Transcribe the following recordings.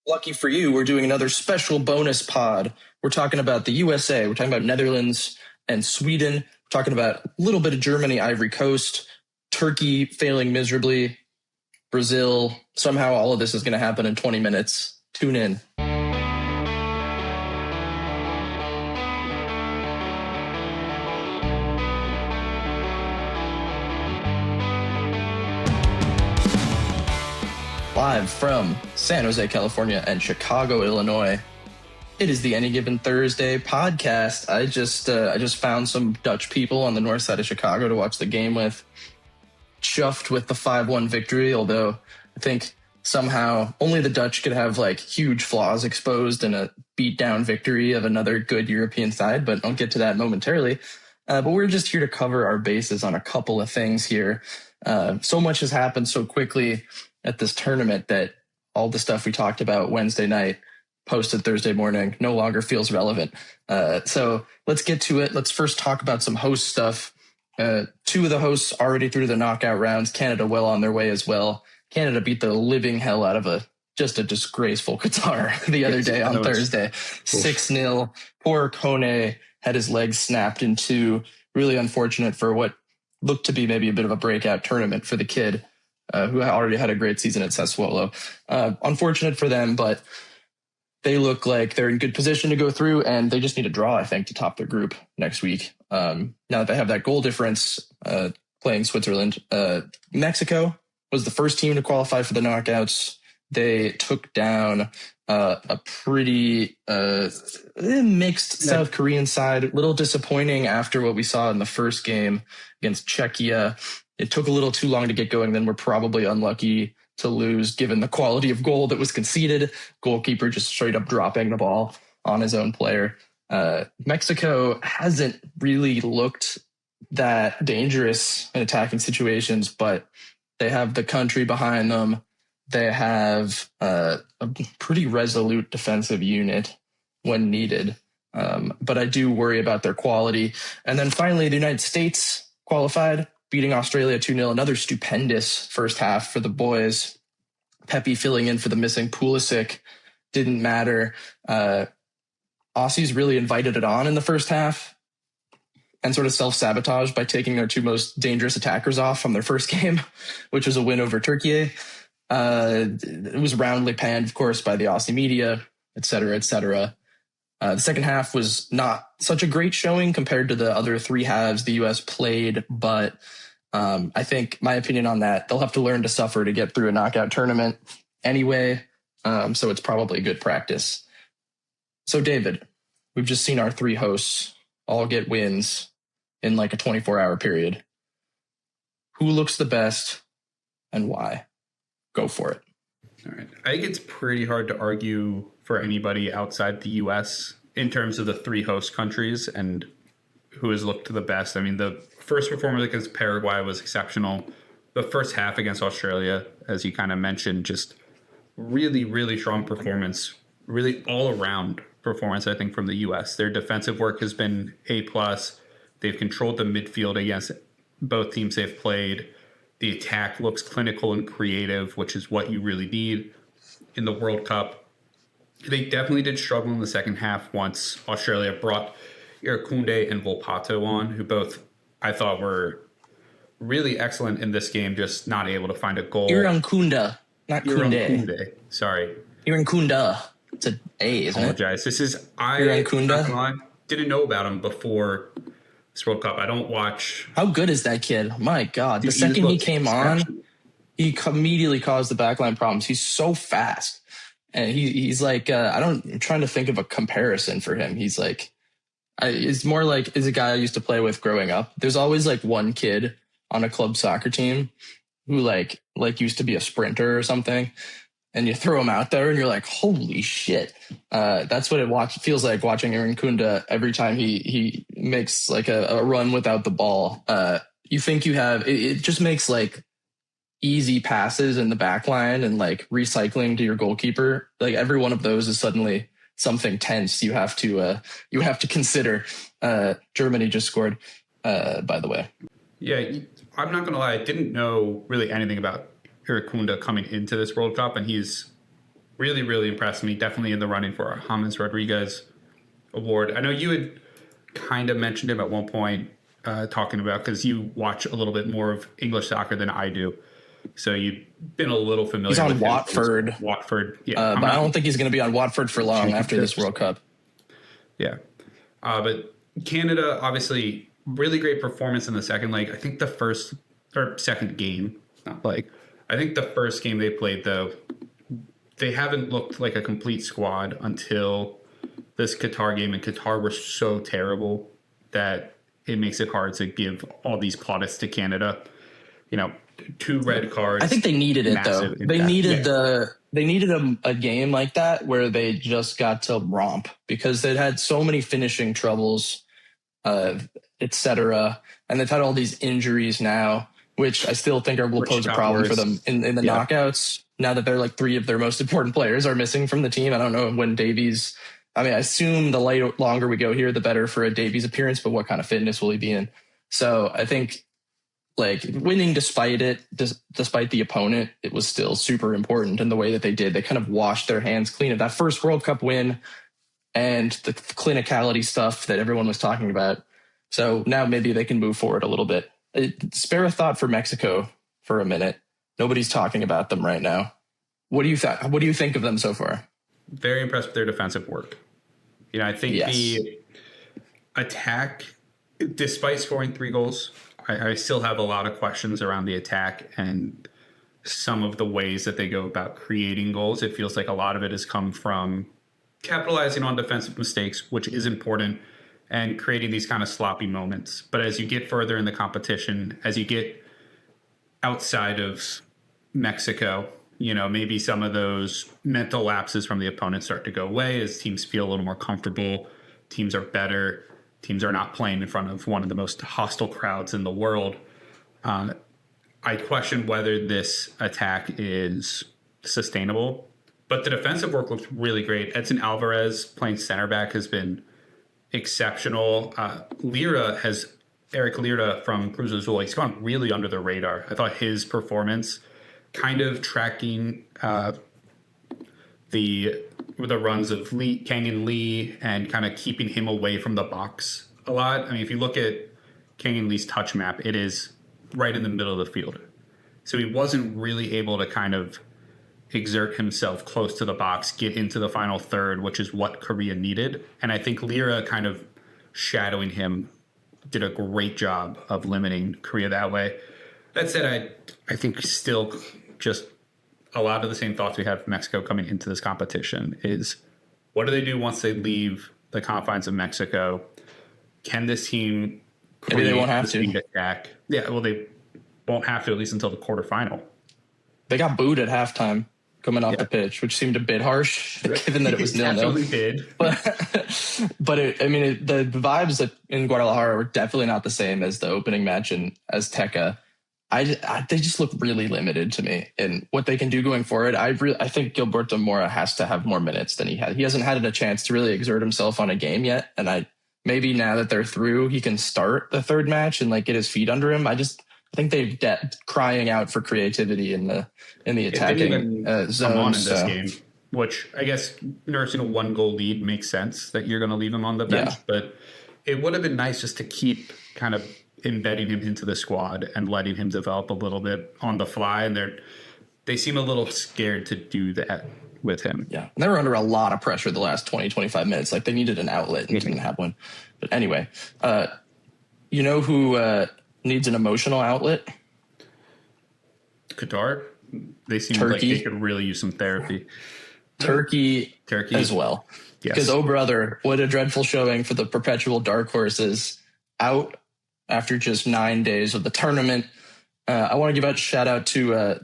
lucky for you, we're doing another special bonus pod. We're talking about the USA. We're talking about Netherlands and Sweden. We're talking about a little bit of Germany, Ivory Coast, Turkey failing miserably, Brazil. Somehow all of this is going to happen in 20 minutes. Tune in. Live from San Jose, California and Chicago, Illinois. It is the Any Given Thursday podcast. I just found some Dutch people on the north side of Chicago to watch the game with. Chuffed with the 5-1 victory, although I think somehow only the Dutch could have like huge flaws exposed in a beat-down victory of another good European side, but I'll get to that momentarily. But we're just here to cover our bases on a couple of things here. So much has happened so quickly at this tournament that all the stuff we talked about Wednesday night, posted Thursday morning, no longer feels relevant. So let's get to it. Let's first talk about some host stuff. Two of the hosts already through the knockout rounds. Canada well on their way as well. Canada beat the living hell out of just a disgraceful Qatar the other day on Thursday. 6-0. Poor Koemen had his legs snapped in two. Really unfortunate for what looked to be maybe a bit of a breakout tournament for the kid. Who already had a great season at Sassuolo. Unfortunate for them, but they look like they're in good position to go through, and they just need a draw, I think, to top their group next week. Now that they have that goal difference playing Switzerland. Mexico was the first team to qualify for the knockouts. They took down a pretty mixed South Korean side. A little disappointing after what we saw in the first game against Czechia. It took a little too long to get going. Then we're probably unlucky to lose given the quality of goal that was conceded. Goalkeeper just straight up dropping the ball on his own player. Mexico hasn't really looked that dangerous in attacking situations, but they have the country behind them. They have a pretty resolute defensive unit when needed. But I do worry about their quality. And then finally, the United States qualified, beating Australia 2-0. Another stupendous first half for the boys. Pepe filling in for the missing Pulisic. Didn't matter. Aussies really invited it on in the first half and sort of self-sabotaged by taking their two most dangerous attackers off from their first game, which was a win over Türkiye. It was roundly panned, of course, by the Aussie media, et cetera, et cetera. The second half was not such a great showing compared to the other three halves the U.S. played, but I think my opinion on that, they'll have to learn to suffer to get through a knockout tournament anyway, so it's probably good practice. So, David, we've just seen our three hosts all get wins in like a 24-hour period. Who looks the best and why? Go for it. All right. I think it's pretty hard to argue for anybody outside the U.S. in terms of the three host countries and who has looked the best. I mean, the first performance against Paraguay was exceptional. The first half against Australia, as you kind of mentioned, just really, really strong performance, really all-around performance, I think, from the U.S. Their defensive work has been A+. They've controlled the midfield against both teams they've played. The attack looks clinical and creative, which is what you really need in the World Cup. They definitely did struggle in the second half once Australia brought Irakunde and Volpato on, who both I thought were really excellent in this game, just not able to find a goal. Irankunda, not Kunde. Sorry. Irankunda. It's an A, isn't Apologize. it? This is Irankunda. Didn't know about him before this World Cup. I don't watch. How good is that kid? My God. The second he came on, he immediately caused the backline problems. He's so fast. And he's like, I'm trying to think of a comparison for him. He's like, it's more like is a guy I used to play with growing up. There's always like one kid on a club soccer team who like used to be a sprinter or something. And you throw him out there and you're like, holy shit. That's what it feels like watching Irankunda every time he makes like a run without the ball. You think you have, it just makes like easy passes in the back line and like recycling to your goalkeeper. Like every one of those is suddenly something tense you have to consider. Germany just scored, by the way. Yeah, I'm not going to lie. I didn't know really anything about Irankunda coming into this World Cup, and he's really, really impressed me. Definitely in the running for a James Rodriguez award. I know you had kind of mentioned him at one point, talking about, because you watch a little bit more of English soccer than I do. So you've been a little familiar He's on with Watford. Watford. Yeah. But I don't think he's going to be on Watford for long after this World Cup. Yeah. But Canada, obviously, really great performance in the second leg. I think the first or second game, not like, I think the first game they played, though, they haven't looked like a complete squad until this Qatar game. And Qatar were so terrible that it makes it hard to give all these plaudits to Canada. 2 red cards. I think they needed it though. They needed they needed a game like that where they just got to romp, because they'd had so many finishing troubles, etc. And they've had all these injuries now, which I still think will pose a problem for them in the knockouts. Now that they're like 3 of their most important players are missing from the team. I don't know when Davies. I mean, I assume the longer we go here, the better for a Davies appearance. But what kind of fitness will he be in? So I think, like, winning despite the opponent, it was still super important in the way that they did. They kind of washed their hands clean of that first World Cup win and the clinicality stuff that everyone was talking about. So now maybe they can move forward a little bit. Spare a thought for Mexico for a minute. Nobody's talking about them right now. What do you think of them so far? Very impressed with their defensive work. I think the attack, despite scoring 3 goals, I still have a lot of questions around the attack and some of the ways that they go about creating goals. It feels like a lot of it has come from capitalizing on defensive mistakes, which is important, and creating these kind of sloppy moments. But as you get further in the competition, as you get outside of Mexico, maybe some of those mental lapses from the opponent start to go away as teams feel a little more comfortable. Teams are better. Teams are not playing in front of one of the most hostile crowds in the world. I question whether this attack is sustainable, but the defensive work looks really great. Edson Alvarez playing center back has been exceptional. Eric Lira from Cruz Azul, he's gone really under the radar. I thought his performance, kind of tracking the runs of Kenyon Lee and kind of keeping him away from the box a lot. I mean, if you look at Kenyon Lee's touch map, it is right in the middle of the field. So he wasn't really able to kind of exert himself close to the box, get into the final third, which is what Korea needed. And I think Lira, kind of shadowing him, did a great job of limiting Korea that way. That said, I think still just a lot of the same thoughts we had from Mexico coming into this competition is, what do they do once they leave the confines of Mexico? Can this team maybe they won't have to attack? Yeah, well, they won't have to, at least until the quarterfinal. They got booed at halftime coming off the pitch, which seemed a bit harsh, given that it was 0-0. Definitely did. But the vibes in Guadalajara were definitely not the same as the opening match in Azteca. They just look really limited to me in what they can do going forward. I think Gilberto Mora has to have more minutes than he had. He hasn't had a chance to really exert himself on a game yet. And maybe now that they're through, he can start the third match and get his feet under him. I think they're crying out for creativity in the attacking zone on in this game, which I guess nursing a 1-goal lead makes sense that you're going to leave him on the bench. Yeah. But it would have been nice just to keep kind of embedding him into the squad and letting him develop a little bit on the fly. And they seem a little scared to do that with him. Yeah. And they were under a lot of pressure the last 20, 25 minutes. They needed an outlet and didn't have one. But anyway, you know who needs an emotional outlet? Qatar. They seem Turkey. like they could really use some therapy. Turkey as well. Yes. Because, oh brother, what a dreadful showing for the perpetual dark horses, out after just 9 days of the tournament. I want to give a shout out to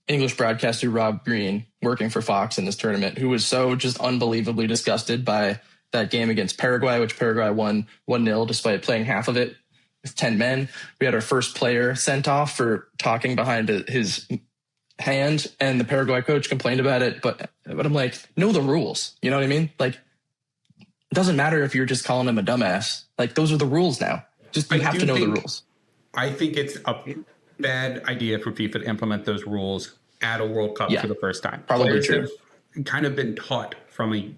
English broadcaster Rob Green, working for Fox in this tournament, who was so just unbelievably disgusted by that game against Paraguay, which Paraguay won 1-0 despite playing half of it with 10 men. We had our first player sent off for talking behind his hand, and the Paraguay coach complained about it. But I'm like, know the rules. You know what I mean? It doesn't matter if you're just calling him a dumbass. Those are the rules now. Just you have to know the rules. I think it's a bad idea for FIFA to implement those rules at a World Cup for the first time. Probably true. kind of been taught from a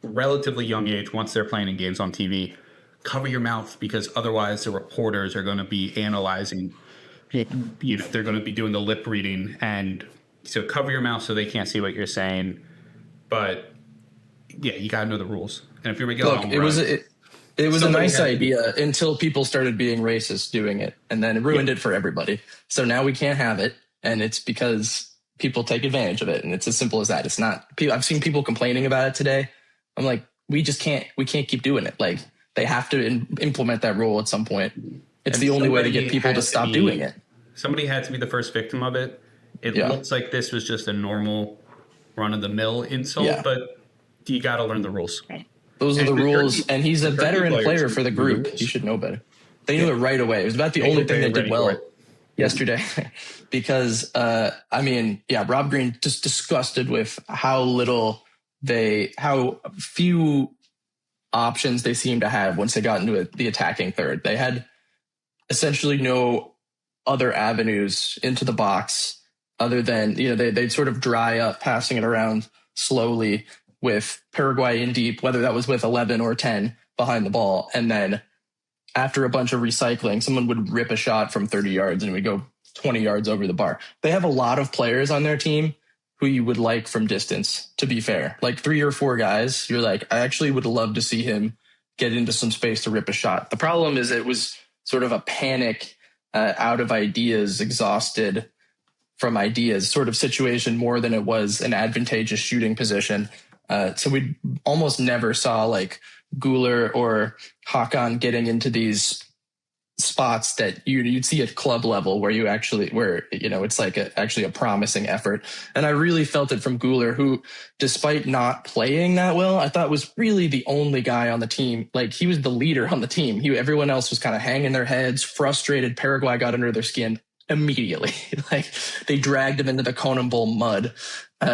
relatively young age, once they're playing in games on TV, cover your mouth, because otherwise the reporters are going to be analyzing. They're going to be doing the lip reading, and so cover your mouth so they can't see what you're saying. But yeah, you got to know the rules. And if you're Look, it was a nice idea until people started being racist doing it, and then it ruined it for everybody. So now we can't have it, and it's because people take advantage of it, and it's as simple as that. It's not. I've seen people complaining about it today. I'm like, we can't keep doing it. Like, they have to implement that rule at some point. It's the only way to get people to stop doing it. Somebody had to be the first victim of it. It looks like this was just a normal run-of-the-mill insult, but you got to learn the rules. Those are the rules, and he's a veteran player for the group. He should know better. They knew it right away. It was about the only thing they did well yesterday. Because, Rob Green just disgusted with how few options they seemed to have once they got into the attacking third. They had essentially no other avenues into the box other than, they'd sort of dry up passing it around slowly with Paraguay in deep, whether that was with 11 or 10 behind the ball. And then after a bunch of recycling, someone would rip a shot from 30 yards and we go 20 yards over the bar. They have a lot of players on their team who you would like from distance, to be fair. Like 3 or 4 guys, you're like, I actually would love to see him get into some space to rip a shot. The problem is it was sort of a panic, out of ideas, exhausted from ideas sort of situation more than it was an advantageous shooting position. So we almost never saw like Guler or Hakan getting into these spots that you'd see at club level where it's like actually a promising effort. And I really felt it from Guler, who, despite not playing that well, I thought was really the only guy on the team. Like, he was the leader on the team. Everyone else was kind of hanging their heads, frustrated. Paraguay got under their skin immediately. Like, they dragged him into the Koemen Bowl mud,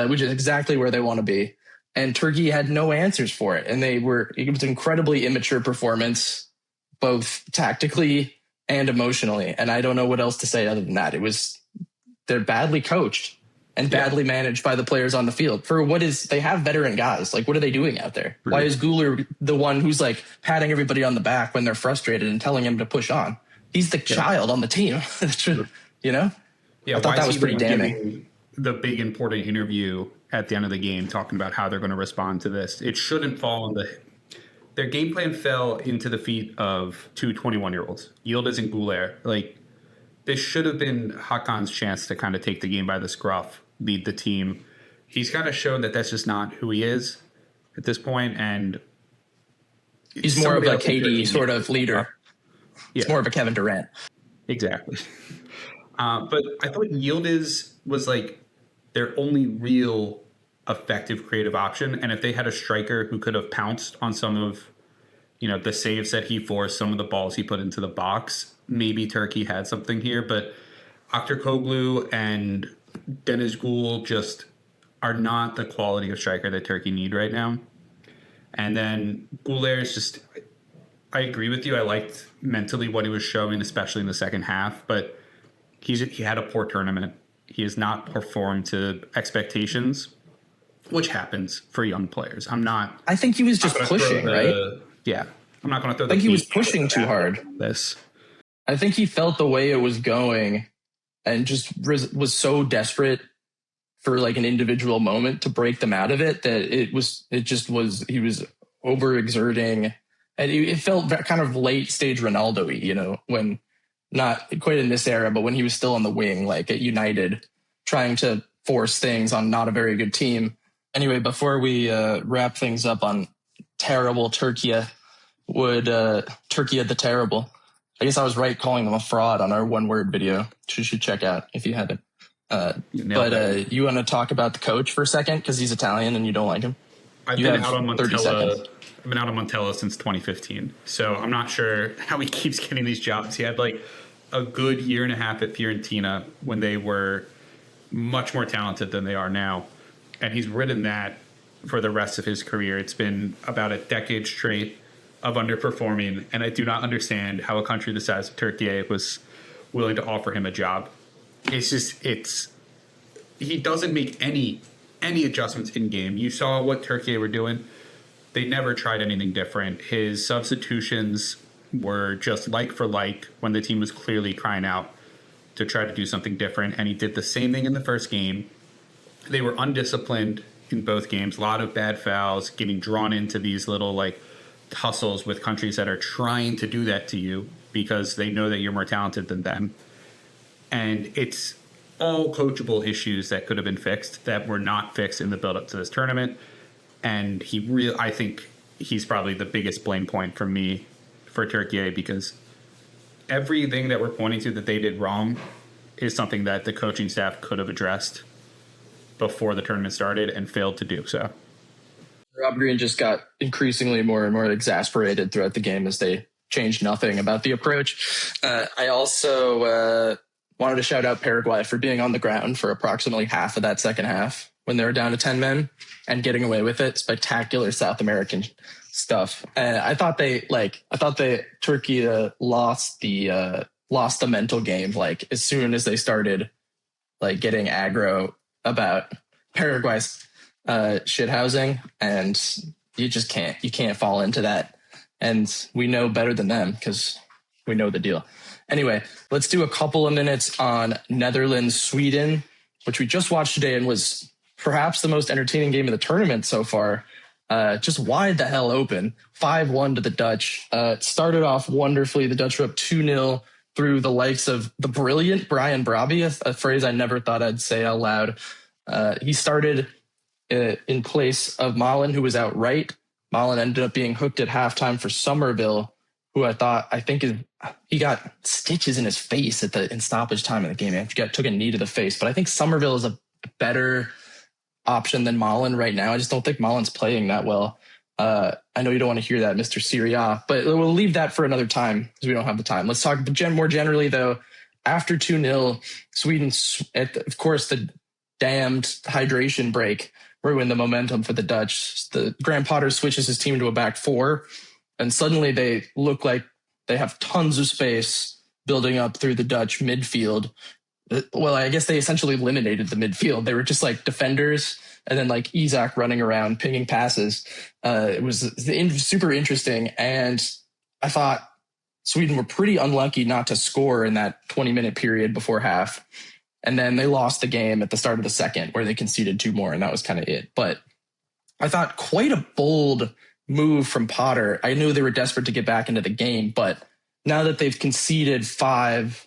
which is exactly where they want to be. And Turkey had no answers for it. And it was an incredibly immature performance, both tactically and emotionally. And I don't know what else to say other than that. They're badly coached and badly managed by the players on the field. They have veteran guys. Like, what are they doing out there? Why is Guler the one who's like patting everybody on the back when they're frustrated and telling him to push on? He's the child on the team, Yeah, I thought that was pretty damning. The big important interview at the end of the game talking about how they're going to respond to this. It shouldn't fall on their game plan fell into the feet of 2 21-year-olds, Yildiz and Guler. Like, this should have been Hakan's chance to kind of take the game by the scruff, lead the team. He's kind of shown that that's just not who he is at this point, and he's more of a KD sort of leader. It's more of a Kevin Durant. Exactly. But I thought Yildiz was like their only real effective creative option. And if they had a striker who could have pounced on some of, the saves that he forced, some of the balls he put into the box, maybe Turkey had something here. But Aktürkoğlu and Deniz Gül just are not the quality of striker that Turkey need right now. And then Guler is just, I agree with you. I liked mentally what he was showing, especially in the second half. But he had a poor tournament. He has not performed to expectations, which happens for young players. I think he was just pushing, right? Yeah. I'm not going to throw I think he was pushing too hard. I think he felt the way it was going and just was so desperate for like an individual moment to break them out of it that he was overexerting. And it felt kind of late stage Ronaldo-y, when not quite in this era, but when he was still on the wing, like at United, trying to force things on not a very good team. Anyway, before we wrap things up on terrible Türkiye, Türkiye the Terrible. I guess I was right calling them a fraud on our one-word video, which you should check out if you haven't. You want to talk about the coach for a second because he's Italian and you don't like him? I've been out on Montella since 2015, so I'm not sure how he keeps getting these jobs. He had like a good year and a half at Fiorentina when they were much more talented than they are now, and he's ridden that for the rest of his career. It's been about a decade straight of underperforming, and I do not understand how a country the size of Turkey was willing to offer him a job. He doesn't make any any adjustments in game. You saw what Türkiye were doing. They never tried anything different. His substitutions were just like for like when the team was clearly crying out to try to do something different. And he did the same thing in the first game. They were undisciplined in both games. A lot of bad fouls, getting drawn into these little like tussles with countries that are trying to do that to you because they know that you're more talented than them. And it's all coachable issues that could have been fixed that were not fixed in the build-up to this tournament. And I think he's probably the biggest blame point for me for Türkiye, because everything that we're pointing to that they did wrong is something that the coaching staff could have addressed before the tournament started and failed to do so. Rob Green just got increasingly more and more exasperated throughout the game as they changed nothing about the approach. I also wanted to shout out Paraguay for being on the ground for approximately half of that second half when they were down to 10 men and getting away with it. Spectacular South American stuff. I thought Turkey lost the mental game like as soon as they started like getting aggro about Paraguay's shithousing, and you can't fall into that. And we know better than them because we know the deal. Anyway, let's do a couple of minutes on Netherlands, Sweden, which we just watched today and was perhaps the most entertaining game of the tournament so far. Just wide the hell open. 5-1 to the Dutch. It started off wonderfully. The Dutch were up 2-0 through the likes of the brilliant Brian Brobbey, a phrase I never thought I'd say out loud. He started in place of Malen, who was out right. Malen ended up being hooked at halftime for Summerville, who he got stitches in his face in stoppage time in the game. He took a knee to the face, but I think Summerville is a better option than Malen right now. I just don't think Malen's playing that well. I know you don't want to hear that, Mr. Syria, but we'll leave that for another time because we don't have the time. Let's talk more generally, though. After 2-0, Sweden, of course, the damned hydration break ruined the momentum for the Dutch. The Graham Potter switches his team to a back four, and suddenly they look like they have tons of space building up through the Dutch midfield. Well, I guess they essentially eliminated the midfield. They were just like defenders and then like Isak running around, pinging passes. It was super interesting. And I thought Sweden were pretty unlucky not to score in that 20-minute period before half. And then they lost the game at the start of the second where they conceded 2 more, and that was kind of it. But I thought quite a bold move from Potter. I knew they were desperate to get back into the game, but now that they've conceded 5,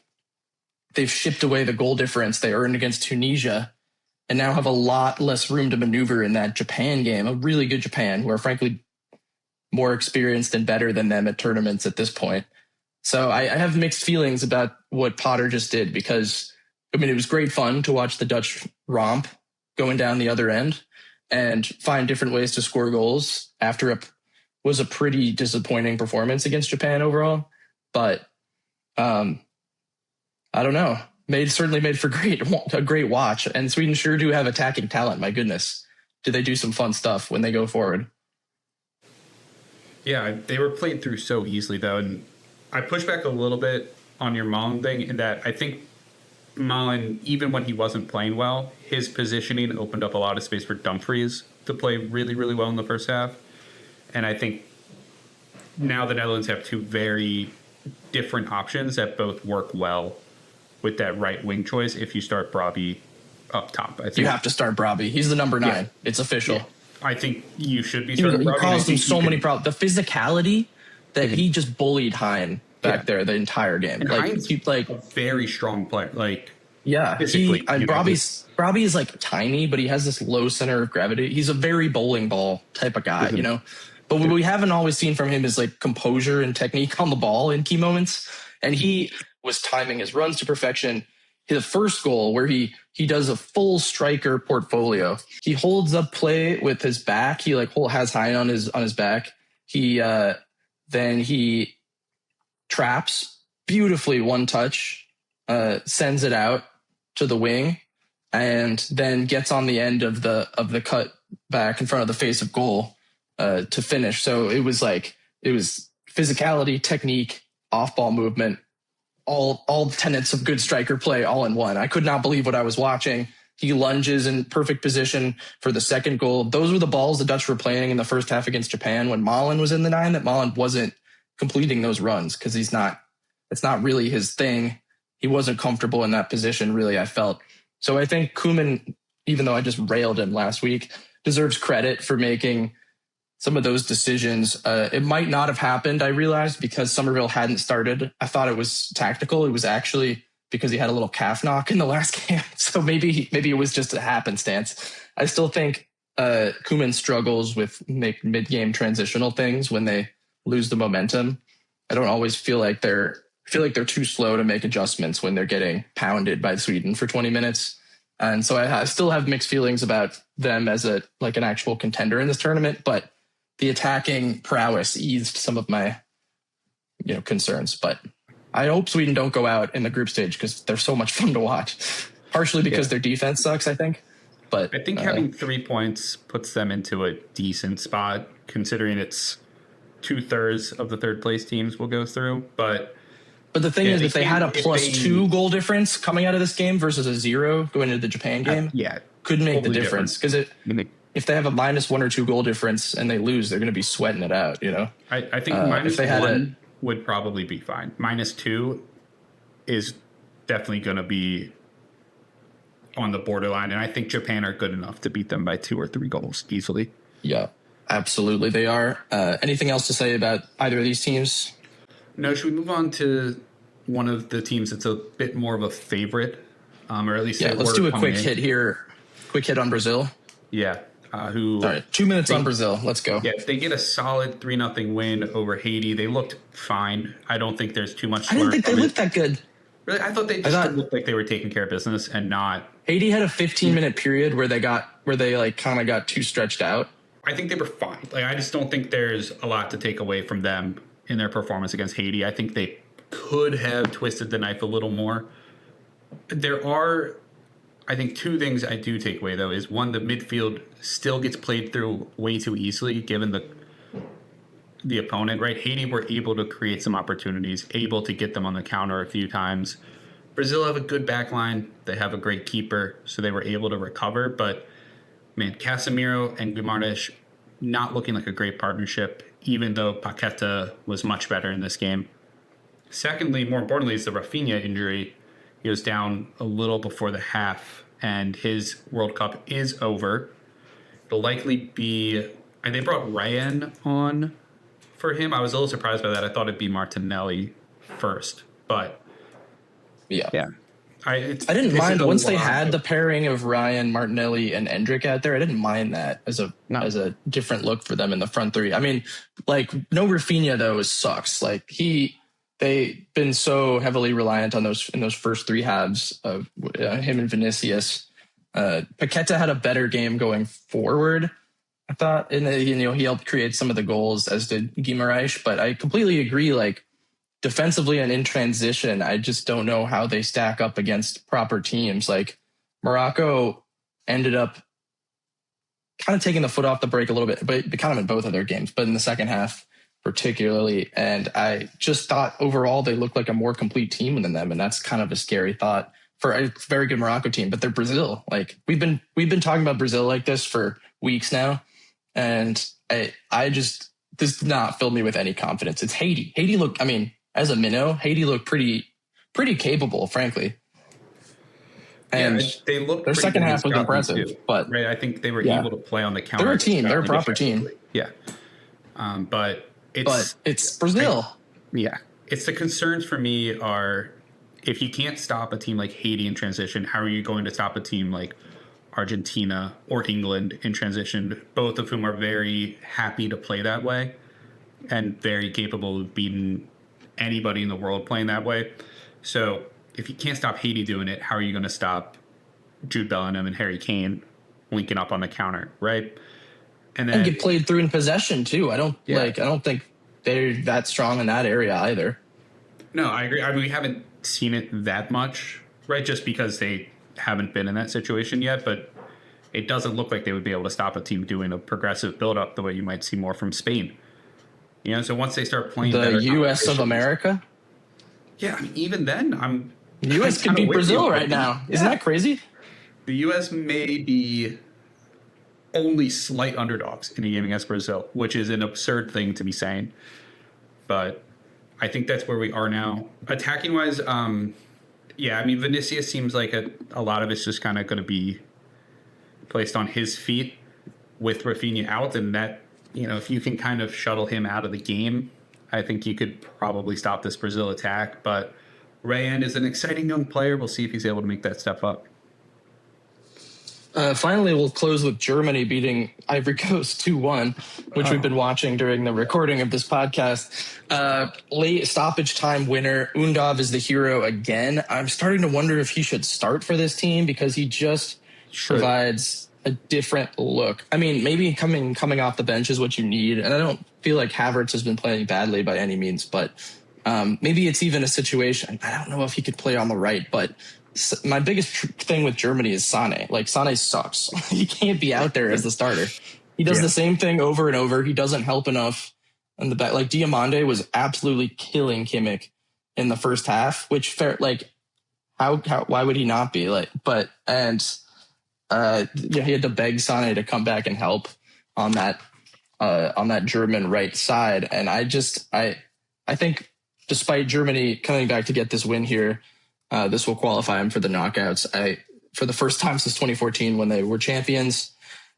they've shipped away the goal difference they earned against Tunisia and now have a lot less room to maneuver in that Japan game, a really good Japan, who are frankly more experienced and better than them at tournaments at this point. So I have mixed feelings about what Potter just did because, I mean, it was great fun to watch the Dutch romp going down the other end and find different ways to score goals after was a pretty disappointing performance against Japan overall. But I don't know. Certainly made for a great watch. And Sweden sure do have attacking talent. My goodness. Do they do some fun stuff when they go forward? Yeah, they were played through so easily, though. And I push back a little bit on your Malen thing in that I think Malen, even when he wasn't playing well, his positioning opened up a lot of space for Dumfries to play really, really well in the first half. And I think now the Netherlands have 2 very different options that both work well with that right wing choice if you start Brobbey up top. I think you have to start Brobbey. He's the number 9. Yeah. It's official. Yeah. I think you should be starting Brobbey. He caused him so many problems. The physicality that he just bullied Hein back there the entire game. And Hein's a very strong player. Brobbey is like tiny, but he has this low center of gravity. He's a very bowling ball type of guy, you know. But what we haven't always seen from him is like composure and technique on the ball in key moments. And he was timing his runs to perfection. The first goal where he does a full striker portfolio. He holds up play with his back. He has Hein on his back. Then he traps beautifully, one touch, sends it out to the wing, and then gets on the end of the cut back in front of the face of goal to finish. So it was physicality, technique, off ball movement, all tenets of good striker play all in one. I could not believe what I was watching. He lunges in perfect position for the second goal. Those were the balls the Dutch were playing in the first half against Japan when Malen was in the 9, that Malen wasn't completing those runs because it's not really his thing. He wasn't comfortable in that position, really, I felt. So I think Koemen, even though I just railed him last week, deserves credit for making some of those decisions. It might not have happened, I realized, because Summerville hadn't started. I thought it was tactical. It was actually because he had a little calf knock in the last game. So maybe it was just a happenstance. I still think Koemen struggles with mid-game transitional things when they lose the momentum. I don't always feel like they're too slow to make adjustments when they're getting pounded by Sweden for 20 minutes. And so I still have mixed feelings about them as an actual contender in this tournament, but the attacking prowess eased some of my concerns. But I hope Sweden don't go out in the group stage because they're so much fun to watch. Partially because their defense sucks, I think. But I think having 3 points puts them into a decent spot, considering it's 2/3 of the third place teams will go through. But the thing is, if they had a +2 goal difference coming out of this game versus a 0 going into the Japan game, could make the difference. Because if they have a -1 or 2 goal difference and they lose, they're going to be sweating it out. I think -1 would probably be fine. -2 is definitely going to be on the borderline, and I think Japan are good enough to beat them by 2 or 3 goals easily. Yeah, absolutely, they are. Anything else to say about either of these teams? No, should we move on to one of the teams that's a bit more of a favorite, or at least let's do a quick hit here. Quick hit on Brazil. Yeah. All right, 2 minutes on Brazil. Let's go. Yeah, they get a solid 3-0 win over Haiti. They looked fine. I don't think there's too much. I didn't think they looked that good. Really, I thought they just looked like they were taking care of business and not. Haiti had a 15-minute period where they kind of got too stretched out. I think they were fine. I just don't think there's a lot to take away from them in their performance against Haiti. I think they could have twisted the knife a little more. There are, I think, 2 things I do take away, though, is one, the midfield still gets played through way too easily given the opponent, right? Haiti were able to create some opportunities, able to get them on the counter a few times. Brazil have a good back line. They have a great keeper, so they were able to recover. But, man, Casemiro and Guimarães not looking like a great partnership, even though Paqueta was much better in this game. Secondly, more importantly, is the Rafinha injury. He was down a little before the half, and his World Cup is over. It'll likely be... And they brought Ryan on for him. I was a little surprised by that. I thought it'd be Martinelli first, but... Yeah. I didn't mind once they had the pairing of Ryan, Martinelli, and Endrick out there. I didn't mind that as a different look for them in the front three. I mean, no Rafinha though sucks. They've been so heavily reliant on those in those first 3 halves of him and Vinicius. Paqueta had a better game going forward, I thought, and he helped create some of the goals, as did Guimarães. But I completely agree. Defensively and in transition, I just don't know how they stack up against proper teams. Morocco ended up kind of taking the foot off the brake a little bit, but kind of in both of their games, but in the second half particularly. And I just thought overall they looked like a more complete team than them. And that's kind of a scary thought for a very good Morocco team, but they're Brazil. We've been talking about Brazil like this for weeks now. And this did not fill me with any confidence. It's Haiti. Haiti looked, as a minnow, Haiti looked pretty capable, frankly. And they looked their second half was impressive, but right, I think they were able to play on the counter. They're a team. They're a proper team. Yeah, but it's Brazil. It's the concerns for me are if you can't stop a team like Haiti in transition, how are you going to stop a team like Argentina or England in transition? Both of whom are very happy to play that way and very capable of beating anybody in the world playing that way. So if you can't stop Haiti doing it, how are you going to stop Jude Bellingham and Harry Kane linking up on the counter, right? And get played through in possession too. I don't think they're that strong in that area either. No, I agree. We haven't seen it that much, right? Just because they haven't been in that situation yet, but it doesn't look like they would be able to stop a team doing a progressive build-up the way you might see more from Spain. So once they start playing the U.S. of America, even then, the U.S. could beat Brazil right now. Isn't that crazy? The U.S. may be only slight underdogs in a game against Brazil, which is an absurd thing to be saying. But I think that's where we are now. Attacking wise, Vinicius seems like a lot of it's just kind of going to be placed on his feet with Rafinha out, and that, if you can kind of shuttle him out of the game, I think you could probably stop this Brazil attack. But Rayan is an exciting young player. We'll see if he's able to make that step up. Finally, we'll close with Germany beating Ivory Coast 2-1, which we've been watching during the recording of this podcast. Late stoppage time winner. Undav is the hero again. I'm starting to wonder if he should start for this team because he just provides a different look. I mean, maybe coming off the bench is what you need. And I don't feel like Havertz has been playing badly by any means, but maybe it's even a situation. I don't know if he could play on the right, but my biggest thing with Germany is Sane. Like, Sane sucks. He can't be out there as the starter. He does the same thing over and over. He doesn't help enough in the back. Like, Diomande was absolutely killing Kimmich in the first half, which why would he not be? He had to beg Sane to come back and help on that German right side. And I think despite Germany coming back to get this win here, this will qualify him for the knockouts. For the first time since 2014 when they were champions,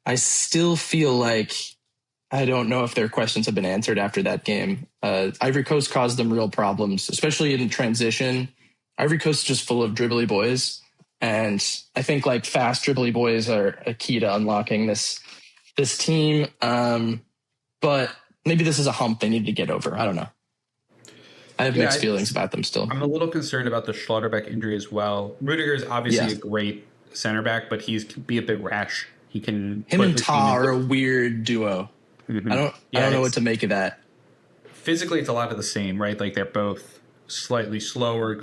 I still feel like I don't know if their questions have been answered after that game. Ivory Coast caused them real problems, especially in transition. Ivory Coast is just full of dribbly boys. And I think fast dribbly boys are a key to unlocking this team. But maybe this is a hump they need to get over. I don't know. I have mixed feelings about them still. I'm a little concerned about the Schlotterbeck injury as well. Rudiger is obviously a great center back, but he's can be a bit rash. Him and Ta are a weird duo. Mm-hmm. I don't know what to make of that. Physically, it's a lot of the same, right? Like, they're both slightly slower,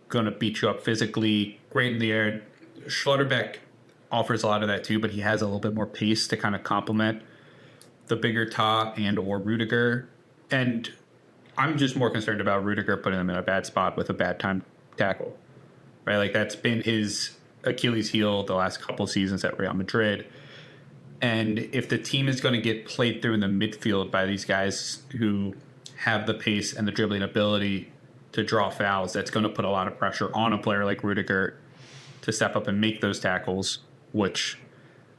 going to beat you up physically, great in the air. Schlotterbeck offers a lot of that too, but he has a little bit more pace to kind of complement the bigger Ta and or Rudiger. And I'm just more concerned about Rudiger putting him in a bad spot with a bad time tackle, right? Like, that's been his Achilles heel the last couple seasons at Real Madrid. And if the team is going to get played through in the midfield by these guys who have the pace and the dribbling ability to draw fouls, that's going to put a lot of pressure on a player like Rudiger to step up and make those tackles, which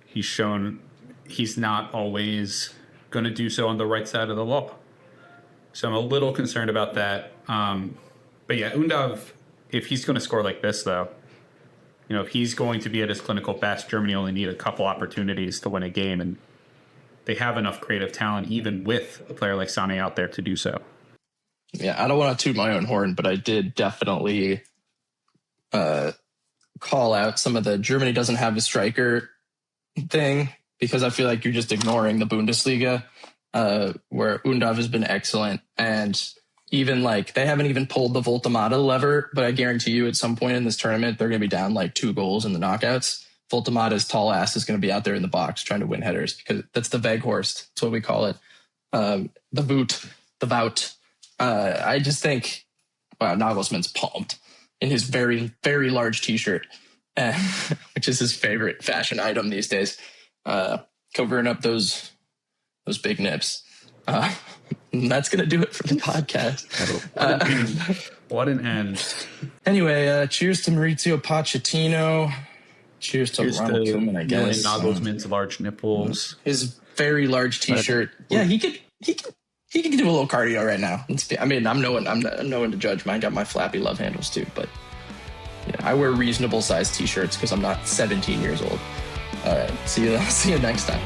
he's shown he's not always going to do so on the right side of the law. So I'm a little concerned about that. But yeah, Undav, if he's going to score like this, though, if he's going to be at his clinical best, Germany only need a couple opportunities to win a game. And they have enough creative talent, even with a player like Sane out there, to do so. Yeah, I don't want to toot my own horn, but I did definitely call out some of the Germany doesn't have a striker thing, because I feel like you're just ignoring the Bundesliga. Where Undav has been excellent, and even they haven't even pulled the Voltemata lever, but I guarantee you at some point in this tournament, they're going to be down 2 goals in the knockouts. Voltemata's tall ass is going to be out there in the box trying to win headers, because that's the Weghorst. That's what we call it. The Wout. I just think, Nagelsmann's pumped in his very, very large t-shirt, which is his favorite fashion item these days. Covering up those big nips. That's going to do it for the podcast. What an end. Anyway, cheers to Maurizio Pochettino. Cheers to Ronald Koemen, I guess. Nagelsmann's large nipples. His very large t-shirt. Yeah, he could do a little cardio right now. I'm no one to judge. Mine got my flappy love handles too, but yeah, I wear reasonable sized t-shirts because I'm not 17 years old. All right, see you next time.